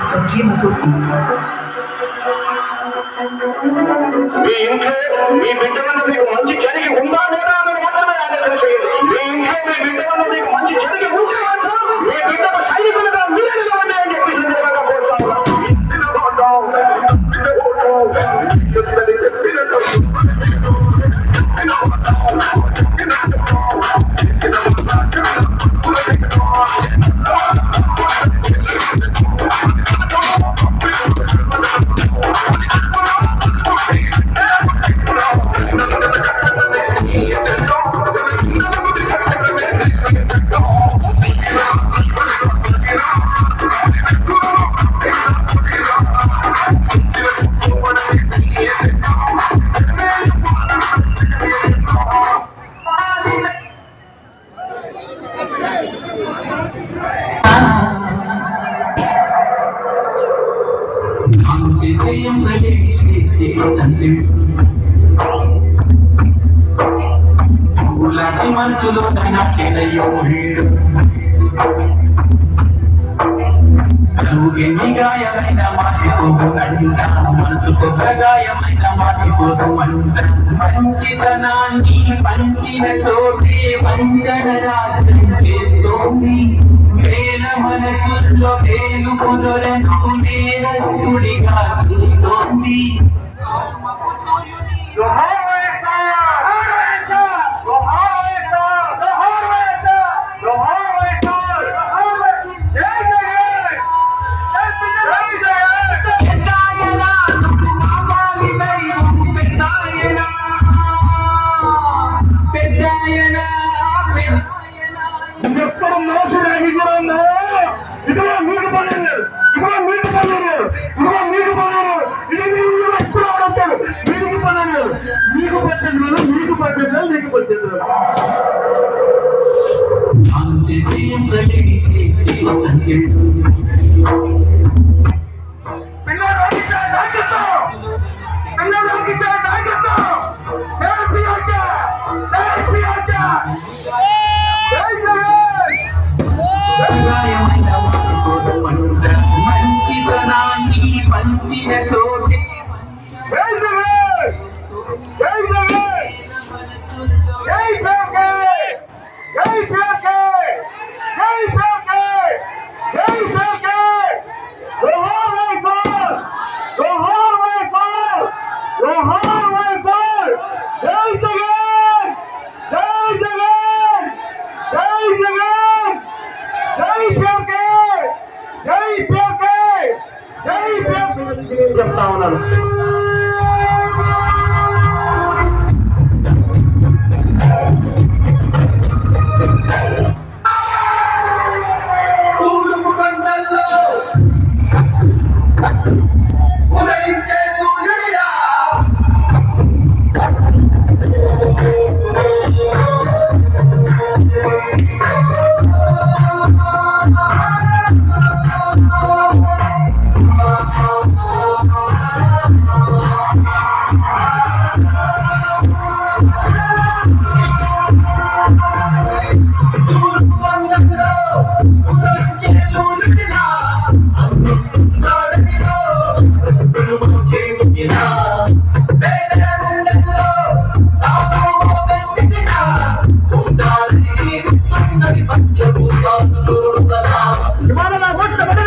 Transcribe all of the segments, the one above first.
సత్యముకు మీ ఇంట్లో మీ బిడ్డ వల్ల మీకు మంచి జరిగి ఉందా లేదా అని మాత్రమే ఆలోచన చేయండి. మీ ఇంట్లో మీ బిడ్డ వల్ల మీకు మంచి జరిగి ఉంటే మాత్రం మీ బిడ్డకు సైనికులుగా మీరే నిలవండి అని చెప్పి సందర్భంగా కోరుతా ఉన్నాను. చెప్పినట్టు పూలాంటి మనసులో తనకేనయ్యో ఎన్ని గాయమైన మాటిపోదు అంట మనసుకు గాయమైన మాటిపోదు అంట మంచితనాన్ని పంచిన చోటే వంచన రాజ్యం చేస్తోంది వేల మనసుల్లో వేలు కుదరను నేరస్తుడిగా చూస్తోంది. ఎప్పుడు మోసడా విగ్రహంలో ఇదిగో మీకు పడలేదు, ఇదిగో మీకు పడలేదు, ఇదిగో మీకు పడలేదు, ఇది మీరు ఎప్పుడు అవడతాడు మీకు పడలేదు, మీకు పట్టలేదు, మీకు పట్టలేదు, మీకు పట్టలేదు. మంచితనాన్ని పంచిన చోటే చెప్తా ఉన్నాను.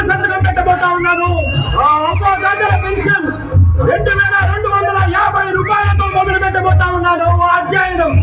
సంతకం పెట్టబోతా ఉన్నాను. ఒక్కో గంటల పెన్షన్ 2250 రూపాయలతో మొదలు పెట్టబోతా ఉన్నాను. అధ్యయనం